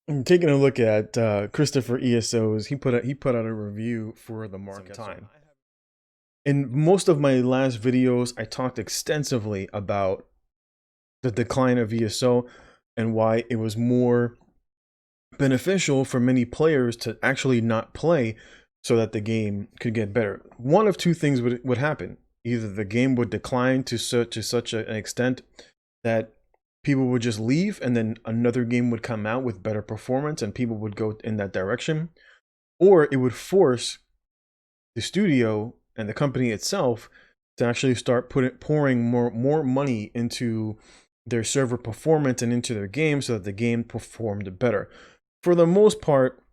I'm taking a look at KristoferESO's. He put out a review for the Mark time. In most of my last videos, I talked extensively about the decline of ESO and why it was more beneficial for many players to actually not play so that the game could get better. One of two things would happen. Either the game would decline to such an extent that people would just leave and then another game would come out with better performance and people would go in that direction, or it would force the studio and the company itself to actually start pouring more money into their server performance and into their game so that the game performed better. For the most part,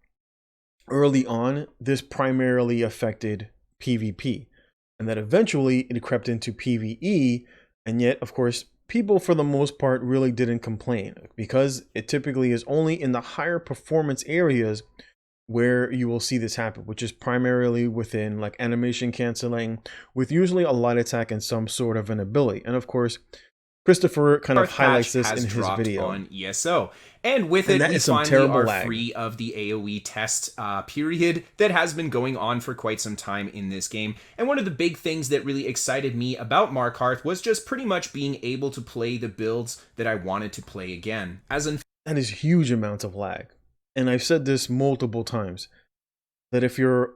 early on, this primarily affected PvP, and that eventually it crept into PvE, and yet, of course, people for the most part really didn't complain because it typically is only in the higher performance areas where you will see this happen, which is primarily within like animation canceling, with usually a light attack and some sort of an ability. And of course, Kristofer kind of highlights this in his video. On ESO. And with And it, that we is some finally terrible are lag. free of the AoE test period that has been going on for quite some time in this game. And one of the big things that really excited me about Markarth was just pretty much being able to play the builds that I wanted to play again. That is huge amounts of lag. And I've said this multiple times, that if you're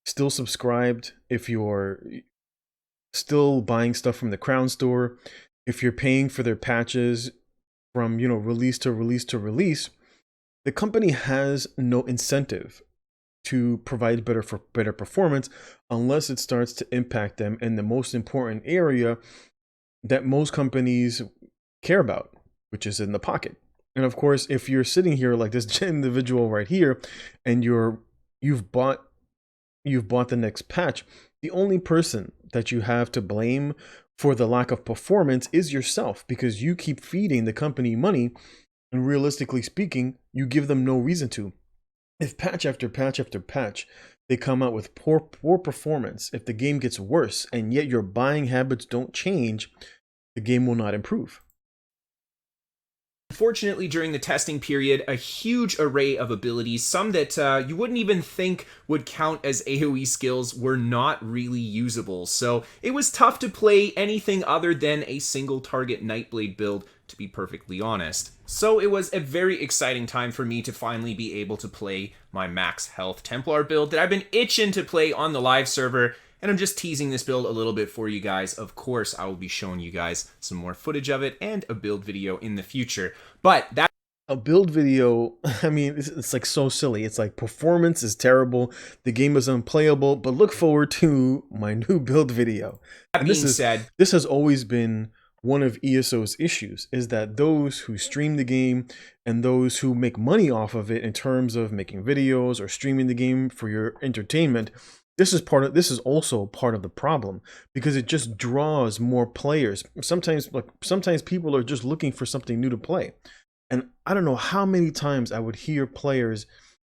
still subscribed, if you're still buying stuff from the Crown Store, if you're paying for their patches from, release to release to release, the company has no incentive to provide better performance unless it starts to impact them in the most important area that most companies care about, which is in the pocket. And of course, if you're sitting here like this individual right here and you've bought the next patch, the only person that you have to blame for the lack of performance is yourself, because you keep feeding the company money, and realistically speaking, you give them no reason to. If patch after patch after patch they come out with poor performance, if the game gets worse and yet your buying habits don't change, the game will not improve. Unfortunately, during the testing period, a huge array of abilities, some that you wouldn't even think would count as AoE skills, were not really usable. So it was tough to play anything other than a single target Nightblade build, to be perfectly honest. So it was a very exciting time for me to finally be able to play my max health Templar build that I've been itching to play on the live server. And I'm just teasing this build a little bit for you guys. Of course, I will be showing you guys some more footage of it and a build video in the future. But that A build video, I mean, it's like so silly. It's like performance is terrible, the game is unplayable, but look forward to my new build video. And being said, this has always been one of ESO's issues, is that those who stream the game and those who make money off of it in terms of making videos or streaming the game for your entertainment, this is also part of the problem, because it just draws more players. Sometimes people are just looking for something new to play. And I don't know how many times I would hear players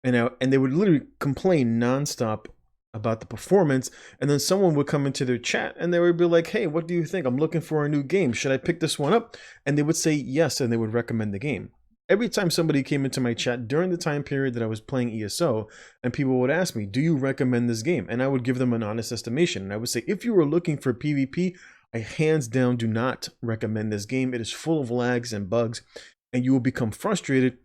and they would literally complain nonstop about the performance, and then someone would come into their chat and they would be like, "Hey, what do you think? I'm looking for a new game. Should I pick this one up?" And they would say yes, and they would recommend the game. Every time somebody came into my chat during the time period that I was playing ESO, and people would ask me, "Do you recommend this game?" And I would give them an honest estimation. And I would say, if you were looking for PvP, I hands down do not recommend this game. It is full of lags and bugs, and you will become frustrated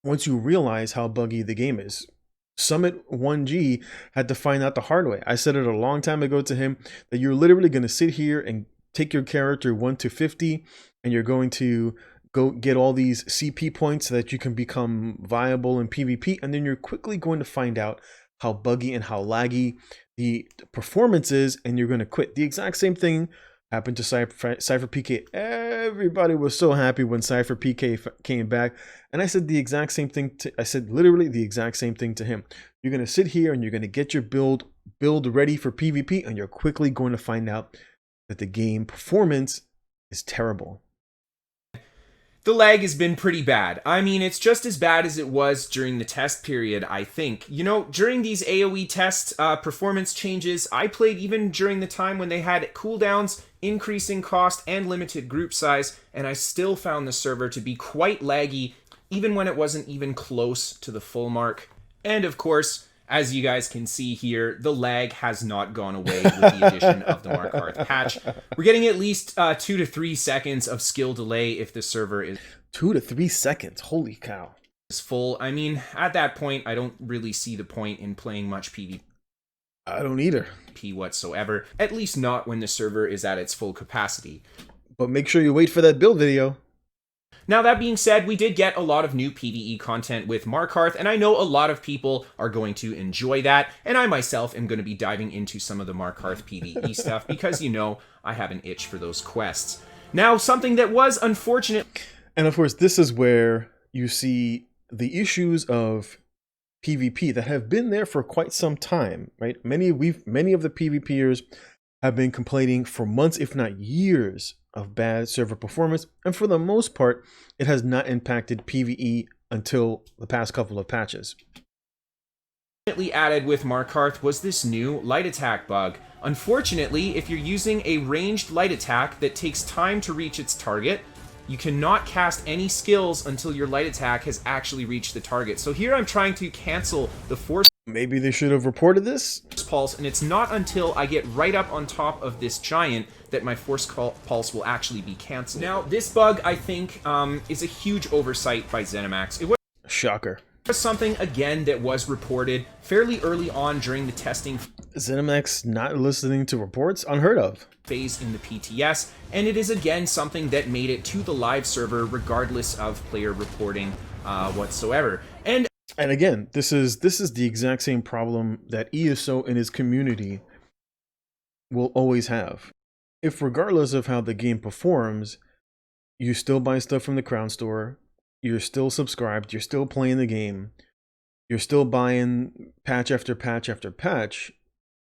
once you realize how buggy the game is. Summit 1G had to find out the hard way. I said it a long time ago to him, that you're literally going to sit here and take your character 1 to 50, and you're going to go get all these CP points so that you can become viable in PvP, and then you're quickly going to find out how buggy and how laggy the performance is, and you're going to quit. The exact same thing happened to Cypher PK. Everybody was so happy when Cypher PK came back, and I said the exact same thing I said literally the exact same thing to him. You're going to sit here and you're going to get your build ready for PvP, and you're quickly going to find out that the game performance is terrible. the lag has been pretty bad. I mean, it's just as bad as it was during the test period, I think. You know, during these AoE test performance changes, I played even during the time when they had cooldowns, increasing cost, and limited group size, and I still found the server to be quite laggy even when it wasn't even close to the full mark. And of course, as you guys can see here, the lag has not gone away with the addition of the Markarth patch. We're getting at least 2 to 3 seconds of skill delay if the server is 2 to 3 seconds. Holy cow. Full. I mean, at that point, I don't really see the point in playing much PvP. I don't either. Whatsoever. At least not when the server is at its full capacity. But make sure you wait for that build video. Now, that being said, we did get a lot of new PvE content with Markarth, and I know a lot of people are going to enjoy that, and I myself am going to be diving into some of the Markarth PvE stuff, because, you know, I have an itch for those quests. Now, something that was unfortunate... And of course, this is where you see the issues of PvP that have been there for quite some time, right? Many of the PvPers have been complaining for months, if not years, of bad server performance, and for the most part, it has not impacted PvE until the past couple of patches. Added with Markarth was this new light attack bug. Unfortunately, if you're using a ranged light attack that takes time to reach its target, you cannot cast any skills until your light attack has actually reached the target. So here I'm trying to cancel the force Maybe they should have reported this? pulse, and it's not until I get right up on top of this giant that my force pulse will actually be canceled. Now, this bug, I think, is a huge oversight by ZeniMax. It was Shocker. something, again, that was reported fairly early on during the testing ZeniMax not listening to reports? Unheard of. phase in the PTS, and it is again something that made it to the live server regardless of player reporting whatsoever. And again, this is the exact same problem that ESO and his community will always have. If regardless of how the game performs, you still buy stuff from the Crown Store, you're still subscribed, you're still playing the game, you're still buying patch after patch after patch,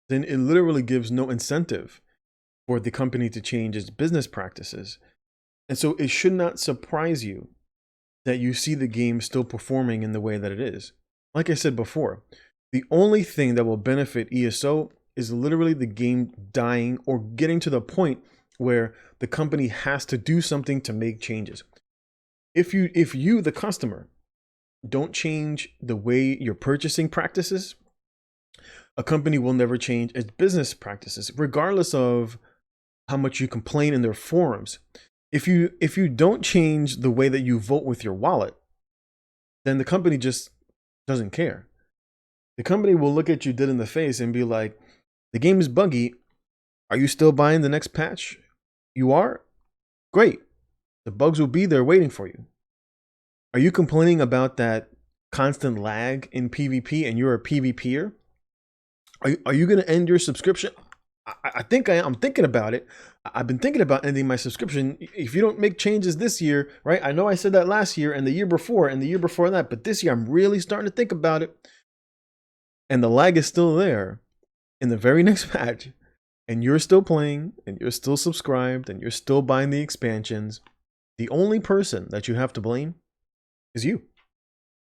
then it literally gives no incentive for the company to change its business practices. And so it should not surprise you that you see the game still performing in the way that it is. Like I said before, the only thing that will benefit ESO is literally the game dying or getting to the point where the company has to do something to make changes. If you, the customer, don't change the way you're purchasing practices, a company will never change its business practices, regardless of how much you complain in their forums. If you don't change the way that you vote with your wallet, then the company just doesn't care. The company will look at you dead in the face and be like, the game is buggy. Are you still buying the next patch? You are? Great. The bugs will be there waiting for you. Are you complaining about that constant lag in PvP and you're a PvPer? Are you going to end your subscription? I think I am. I'm thinking about it. I've been thinking about ending my subscription. If you don't make changes this year, right? I know I said that last year and the year before and the year before that, but this year I'm really starting to think about it. And the lag is still there in the very next patch. And you're still playing and you're still subscribed and you're still buying the expansions. The only person that you have to blame is you.